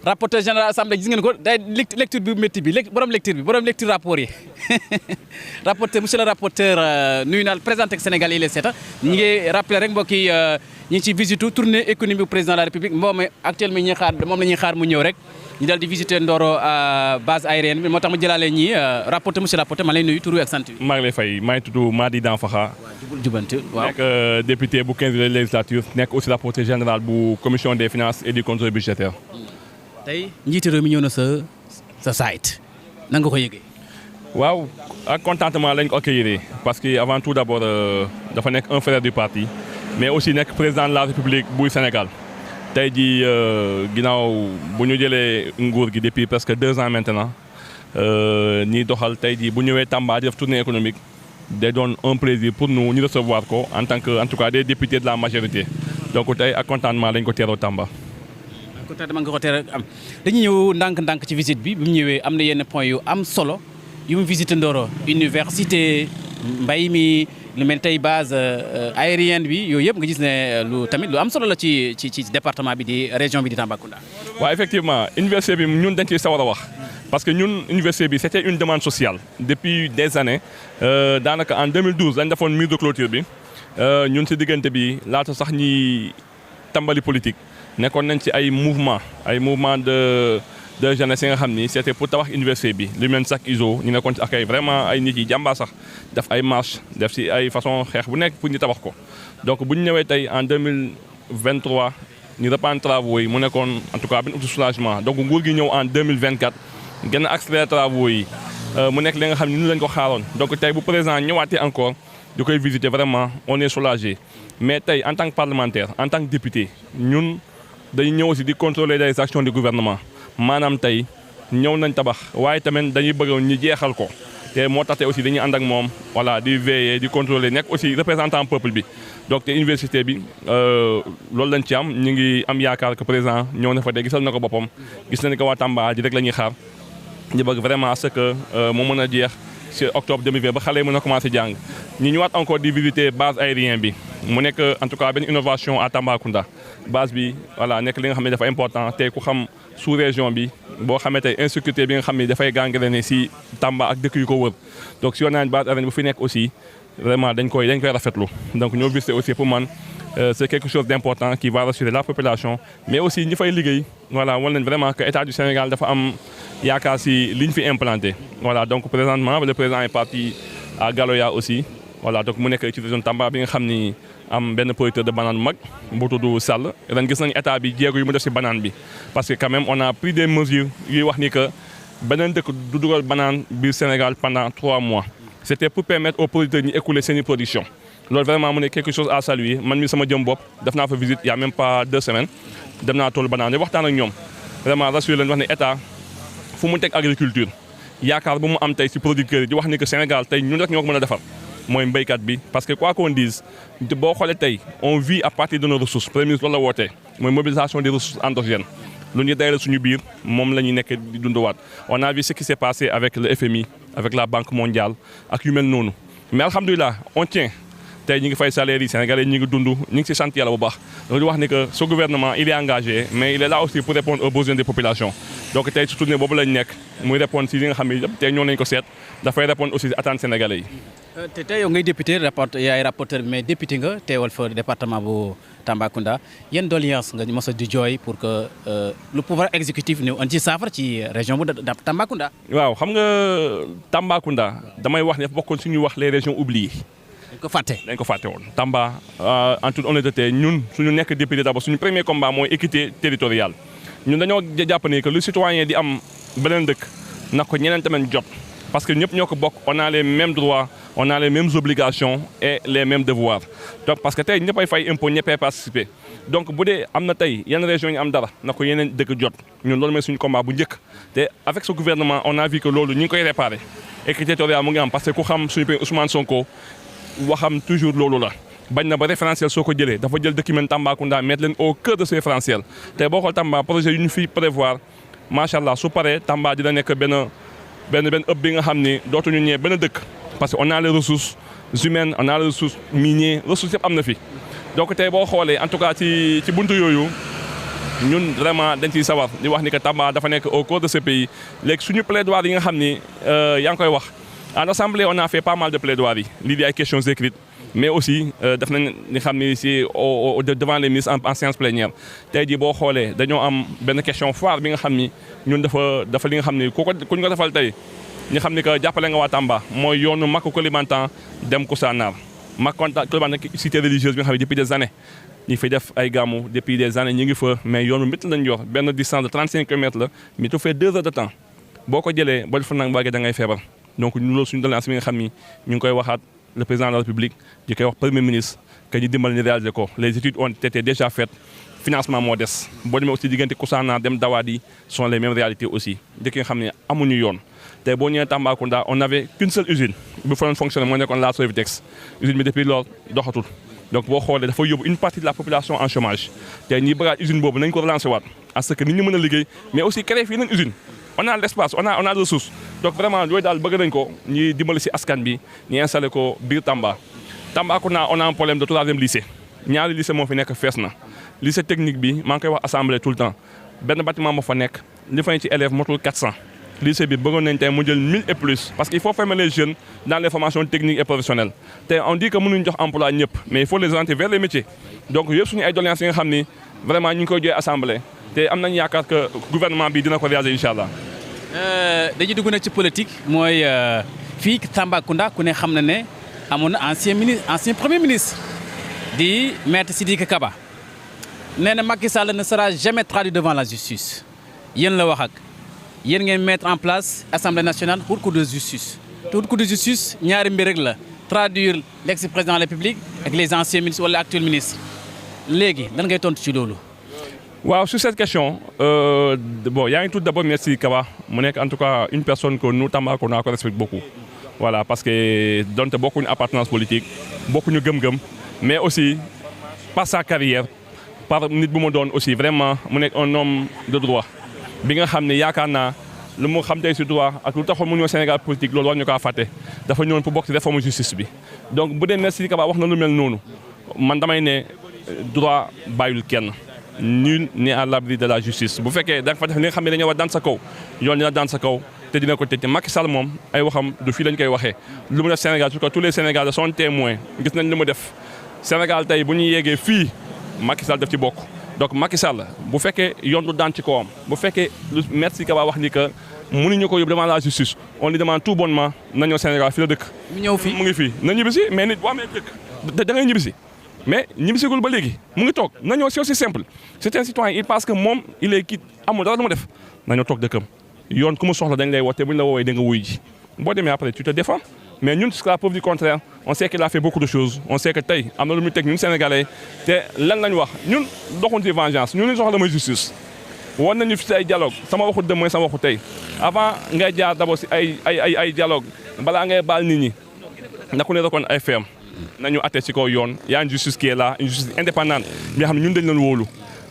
rapporteur général assemblée gis ngeen ko day lecture bi métti bi borom lecture rapport yi rapporteur monsieur le rapporteur nuyu naa présenté ak Sénégal yi les seeta ñi ngi rappelé rek mbokk yi ñi ngi ci visite tournée économique président de la République moom actuellement ñi xaar moom la ñuy xaar mu ñëw rek ñu dal di visiter Ndoro base aérienne bi moo tax mu jëlaale ñi rapporteur monsieur le rapporteur ma lay nuyu tur wi ak sant wi. maa ngi lay fay maa ngi tudd Madi Danfakha. jubanti waaw nekk député bu 15e législature nekk aussi rapporteur général bu commission des finances et du contrôle budgétaire. tey njiitu réew mi ñëw na sa site nan nga ko yëgee. waaw ak contentement lañ ko accueillir parce que avant tout d'abord dafa nekk un frère du parti mais aussi nekk président de la République buy Sénégal. tey jii ginnaaw bu ñu jëlee nguur gi depuis presque 2 ans maintenant ñiy doxal tey jii bu ñëwee Tamba di def tournée économique day doon un plaisir pour nous ñu recevoir ko en tant que en tout cas des députés de la majorité donc tey ak contentement lañ ko teeroo Tamba. contentement nga ko teeroo am dañuy ñëw ndànk-ndànk ci visite bi bu mu ñëwee am na yenn point yu am solo yu mu visité Ndoro université mbay mi. lu mel tey base aérienne bi yooyu yëpp nga gis ne lu am solo la ci département bi di région bi di Tambacounda. waaw effectivement université bi ñun dañ ciy sawar a wax parce que ñun université bi c'était une demande sociale depuis des années daanaka en 2012 lañ defoon mur de clôture bi ñun ci diggante bi laata sax ñi tàmbali politique nekkoon nañ ci ay mouvement de jeunesse yi nga xam ni c'était pour tabax université bi lu mel sax ISO ñu nekkoon ci ak ay vraiment ay nit yi jàmbaar sax def ay marche def ci ay façon xeex bu nekk pour ñu tabax ko donc bu ñu ñëwee tey en 2023 ñu reprendre travaux yi mu nekkoon en tout cas benn outil soulagement donc nguur gi ñëw en 2024 gën a accélérer travaux yi mu nekk li nga xam ni ñu lañ ko xaaroon donc tey bu président ñëwaatee encore di koy visiter vraiment on est soulagé mais tey en tant que parlementaire en tant que député ñun dañu ñëw aussi di contrôler les actions du gouvernement maanaam tey ñëw nañ tabax waaye tamit dañuy bëgg ñu jeexal ko te moo tax te aussi dañuy ànd ak moom voilà di veiller di contrôler nekk aussi représentant peuple bi donc te université bi loolu lañ ci am ñu ngi am yaakaar que président ñëw na fa de gisal na ko boppam gis nañ ko waa Tamba ji rek la ñuy xaar ñu bëgg vraiment ce que mu mën a jeex ci octobre 2020 ba xale yi mën a commencé jàng ñu ñëwaat encore di visiter base aérienne bi mu nekk en tout cas benn innovation à Tambacounda base bi voilà nekk li nga xam ne dafa important te ku xam sous région bi boo xamee tey insécurité bi nga xam ne dafay gangréné ci Tamba ak dëkk yu ko wër donc si yoon naa base aérienne bu fi nekk aussi vraiment dañ koy rafetlu donc ñoo visité aussi pour man c'est quelque chose d'important qui va rassurer la population mais aussi ñi fay liggéey voilà wan nañ vraiment que état du Sénégal dafa am yaakaar ci liñ fi implanté voilà donc présentement le président est parti à Galoya aussi voilà donc mu nekk ci région Tamba bi nga xam ni am benn producteur de banane bu mag bu tudd Sall ren gis nañu état bi jéego yu mu def ci banane bi parce que quand même on a pris des mesures yuy wax ni que beneen dëkk du dugal banane biir Sénégal pendant 3 mois c'était pour permettre aux producteurs ñu écouler seeni production loolu vraiment mu ne quelque chose à saluer man mi sama jëm bopp def naa fa visite il y a même pas 2 semaines dem naa toolu banane waxtaan ak ñoom vraiment rassuré leen wax ne état fu mu teg agriculture yaakaar bu mu am tey ci producteurs yi di wax ni que Sénégal tey ñun rek ñoo ko mën a defar mooy mbéykat bi parce que quoi qu'on dise boo xoolee tey on vit à partir de nos ressources premier ministre loolu la wootee mooy mobilisation des ressources endogènes lu ñu dayale suñu biir moom la ñuy nekk di dunduwaat on a vu ce qui s'est passé avec le FMI avec la Banque mondiale ak yu mel noonu mais alhamdulilah on tient tey ñu ngi fay salaire yi Sénégalais ñi ngi dund ñu ngi ci sant yàlla bu baax donc di wax ni que ce gouvernement il est engagé mais il est là aussi pour répondre aux besoins des populations donc tey ci tournée boobu lañ nekk muy répondre ci li nga xam ne yëpp tey ñoo nañ ko seet dafay répondre aussi attentes Sénégalais yi. te tey yow ngay député yaay rapporteur mais député nga teewal fa département bu Tambacounda yan doléance nga mos a di jooy pour que le pouvoir exécutif ñëw andi ci saafara ci région bu Tambacounda. waaw xam nga Tambacounda damay wax ne dafa bokkoon suñuy wax les régions oubliées. dañ ko fàtte woon Tamba en toute honnêteté ñun suñu nekk député d'abord suñu premier combat mooy équité territoriale ñun dañoo jàpp ne que le citoyen di am beneen dëkk na ko ñeneen tamit jot parce que ñëpp ñoo ko bokk on a les mêmes droits on a les mêmes obligations et les mêmes devoirs donc parce que tey ñëppay fay impôt ñëppay participer donc bu dee am na tey yenn régions yi am dara na ko yeneen dëkk jot ñun loolu mooy suñu combat bu njëkk te avec ce gouvernement on a vu que loolu ñu ngi koy réparer équité territoriale mu ngi am parce que ku xam suñu pays Ousmane Sonko waxam toujours loolu la bañ na ba référentiel soo ko jëlee dafa jël document Tambacounda mettre leen au cœur de ce référentiel te boo xool Tamba projet yu ñu fi prévoir macha allah su paree Tamba dina nekk benn ëpp bi nga xam ni dootuñu ñëwee benn dëkk parce que on a les ressources humaines on a les ressources minières ressources yëpp am na fi donc tey boo xoolee en tout cas ci buntu yooyu ñun vraiment dañ ciy sawar di wax ni que Tamba dafa nekk au cœur de ce pays léegi suñu plaidoiries yi nga xam ni yaa ngi koy wax à l'Assemblée on a fait pas mal de plaidoiries lii di ay questions écrites mais aussi def nañ ni xam ni si devant les ministres en séance plénière tey jii boo xoolee dañoo am benn question phare bi nga xam ni ñun dafa li nga xam ni ku ñu ko defal tey ñu xam ni que jàppale nga waa Tamba mooy yoonu Makka Koulibantang dem Koussanar Makka Koulibantang cité religieuse bi nga xam ne depuis des années ñu fi def ay gàmmu depuis des années ñu ngi fa mais yoonu métti lañ yor benn distance de 35 kilomètres la mais tu fais 2 heures de temps boo ko jëlee boo defoon nag da ngay feebar donc ñun loolu suñu doléance bi nga xam ni ñu ngi koy waxaat le président de la République di koy wax premier ministre que ñu dimbal ñu réaliser ko les études ont été déjà faites financement moo des boo demee aussi diggante Koussanar dem Dawadi sont les mêmes réalités aussi dëkk yi nga xam ne amuñu yoon tey boo ñëwee Tambacounda on avait qu'une seule usine bu fa doon fonctionner moo nekkoon la Sovitex usine bi depuis loolu doxatul donc boo xoolee dafa yóbbu une partie de la population en chômage tey ñi bëggaat usine boobu nañ ko relancer waat à ce que nit ñi mën a liggéey mais aussi créer fii yeneen usine on a l'espace on a des ressources donc vraiment yooyu daal bëgg nañ ko ñi dimbali si askan bi ñu installé ko biir Tamba Tambacounda on a un problème de 3e lycée ñaari lycée moo fi nekk fees na lycée technique bi maa ngi koy wax assemblée tout le temps benn bâtiment moo fa nekk li fay ci élèves motul 400 lycée bi bëggoon nañ tey mu jël 1000 et plus parce qu'il faut former les jeunes dans les formations techniques et professionnelles tey on dit que mënuñ jox emploi ñëpp mais il faut les orienter vers les métiers donc yëpp suñu ay doléances yi nga xam ni vraiment ñu ngi koy jooy assemblée te am nañ yaakaar que gouvernement bi dina ko réaliser incha allah. dañuy dugg nag ci politique mooy fii Tambacounda ku ne xam na ne amoon na ancien premier ministre di maître Sidiki Kaba nee na Macky Sall ne sera jamais traduit devant la justice yéen la wax ak yéen ngeen mettre en place assemblée nationale haute cour de justice te haute cour de justice ñaari mbir rek la traduire l'ex-président de la République ak les anciens ministres wala actuels ministres léegi lan ngay tontu ci loolu. waaw sur cette question bon yaa ngi tout d'abord merci Kaba mu nekk en tout cas une personne que nous Tambacounda ko respecte beaucoup voilà parce que donte bokkuñu appartenance politique bokkuñu gëm-gëm mais aussi par sa carrière par nit bu ma doon aussi vraiment mu nekk un homme de droit bi nga xam ne yaakaar naa lu mu xam tey si droit ak lu taxoon mu ñëw Sénégal politique loolu war ñu kaa fàtte dafa ñëwoon pour bokk ci réforme justice bi donc bu dee merci Kaba wax na lu mel noonu man damay ne droit bàyyul kenn nul n'est à l'abri de la justice bu fekkee da nga fa def li nga xam ne dañoo war daan sa kaw yoon dina daan sa kaw te dina ko tëj te Macky Sall moom ay waxam du fii lañ koy waxee lu mu def Sénégal surtout tous les Sénégalais sont témoins gis nañ li mu def Sénégal tey bu ñu yeggee fii Macky Sall def ci bokk donc Macky Sall bu fekkee yoon du daan ci kawam bu fekkee lu merci Kaba wax ni que mënuñu ko yóbbu devant la justice on lui demande tout bonnement na ñëw Sénégal fii la dëkk. mu ñëw fii mu ngi fii na ñibbisi mais nit boo amee dëkk da ngay ñibbisi mais ñibbisigul ba léegi mu ngi toog na ñëw c'est aussi simple c'est un citoyen il pense que moom il est quitte amul dara lu mu def na ñëw toog dëkkam yoon ku mu soxla dañ lay woote bu ñu la woowee da nga wuy ji boo demee après tu te défends mais ñun jusqu'à la preuve du contraire on sait qu'il a fait beaucoup de choses on sait que tey am na lu muy teg ñun sénégalais te lan lañ wax ñun doxuñ ci vengeance ñun li soxla mooy justice wan nañu fi si ay dialogue sama waxu dem mooy sama waxu tey avant ngay jaar d'abord si ay dialogue balaa ngay baal nit ñi na ku ne rekoon ay feem nañu atte ci kaw yoon y a une justice qui est là une justice indépendante bi nga xam ne ñun dañ leen wóolu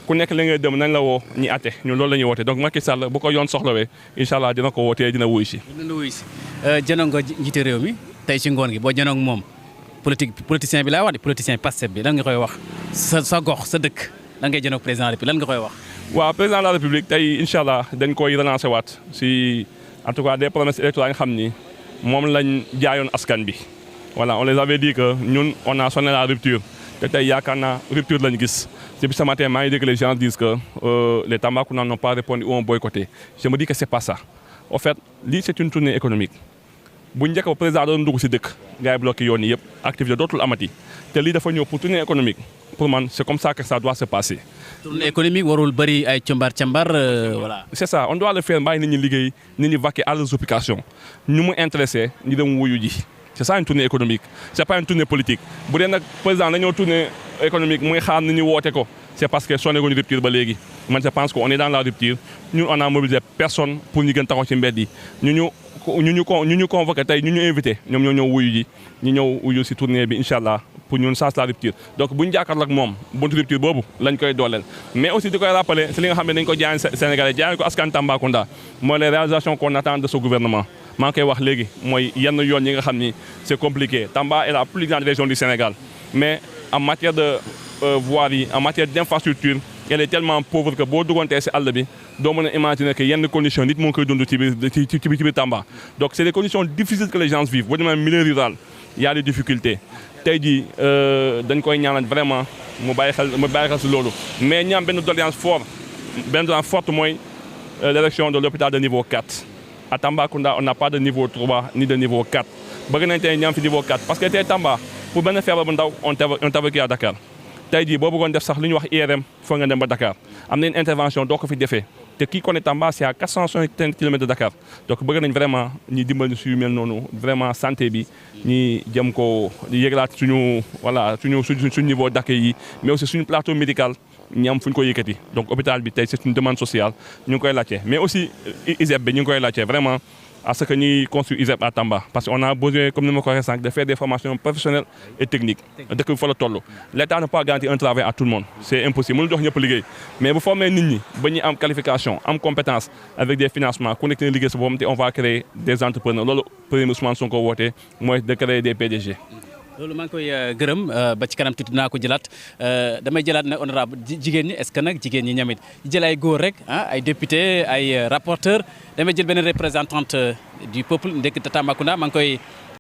ku nekk la ngay dem nañ la woo ñi atte ñun loolu la ñuy woote donc Macky Sall bu ko yoon soxlawee incha allah dina ko wootee dina wuy si. dina wuy si jënoon nga njiite réew mi tey ci ngoon gi boo jënoon moom politicien bi laa wax de politicien Pastef bi lan nga koy wax sa gox sa dëkk lan ngay jënoon président de la République lan nga koy wax. waaw président de la République tey incha allah dañ koy relancer waat si en tout cas des promesses électorales nga xam ni moom lañ jaayoon askan bi. voilà on les avait dit que ñun on a sonné la rupture te tey yaakaar naa rupture lañu gis depuis ce matin maa ngi dégg les gens disent que les Tambacoundans n'ont pas répondu ou ont boycotté je me dis que c'est pas ça en fait lii c'est une tournée économique bu njëkk ba président doon dugg si dëkk gars yi bloqué yoon yi yëpp activité dootul amati te lii dafa ñëw pour tournée économique pour man c'est comme ça que ça doit se passer. tournée économique warul bëri ay càmbar voilà. c'est ça on doit le faire bàyyi nit ñi liggéey nit ñi vaquer à leurs occupations ñu mu intéressé ñu dem wuyu ji. c'est ça une tournée économique c'est pas une tournée politique bu dee nag président dañoo tournée économique muy xaar ni ñu woote ko c'est parce que sonné guñu rupture ba léegi man je pense que on est dans la rupture ñun on a mobilisé personne pour ñu gën taxaw ci mbedd yi ñu convoqué tey ñu invité ñoom ñoo ñëw wuyu ji ñu ñëw wuyu si tournée bi incha allah pour ñun ça c'est la rupture donc bu ñu jàkkaarloo ak moom buntu rupture boobu lañ koy dooleel mais aussi di koy rappeler c'est li nga xam ne dañ ko jaay Sénégalais jaay ko askan Tambacounda mooy les réalisations qu'on attend de ce gouvernement maa ngi koy wax léegi mooy yenn yoon yi nga xam ni c'est compliqué Tamba est la plus grande région du Sénégal mais en matière de voirie en matière d'infrastructure elle est tellement pauvre que boo duggoon si àll bi doo mën a imaginer que yenn conditions nit moo koy dund ci biir Tamba. Donc c'est des conditions difficiles que les gens vivent boo demee milieu rural il y a des difficultés tey jii dañ koy ñaanal vraiment mu bàyyi xel si loolu mais ñi am benn doléance forte mooy l'érection de l'hôpital de niveau 4. À Tambacounda, on n'a pas de niveau 3 ni de niveau 4. Bëgg nañ tey ñam fi niveau 4 parce que tey Tamba pour benn feebar bu ndaw on t'évacue à Dakar tey jii boo bëggoon def sax li ñuy wax IRM foo nga dem ba Dakar am na une intervention doo ko fi defee te kii connaît Tamba c'est à 450 km de Dakar donc bëgg nañ vraiment ñi dimbali su yu mel noonu vraiment santé bi ñi jëm ko yëglaat suñu niveau d'accueil yi mais aussi suñu plateau médical ñi am fu ñu ko yëkkati donc hôpital bi tey c'est une demande sociale ñu ngi koy laajte mais aussi ISEP bi ñu ngi koy laajte vraiment à ce que ñuy construire ISEP à Tamba parce que on a besoin comme ni ma ko waxee sànq de faire des formations professionnelles et techniques dëkk bi fa la toll l'État ne peut pas garantir un travail à tout le monde c'est impossible mënul jox ñëpp liggéey mais bu former nit ñi ba ñuy am qualification am compétence avec des financements ku nekk na liggéey sa boppam te on va créer des entrepreneurs loolu premier Ousmane Sonko woote mooy de créer des PDG. loolu maa ngi koy gërëm ba ci kanam tuuti naa ko jëlaat damay jëlaat nag honorable jigéen ñi est-ce que nag jigéen ñi ñamit jël ay góor rek ay député ay rapporteur damay jël benn représentante du peuple ndekk Tambacounda maa ngi koy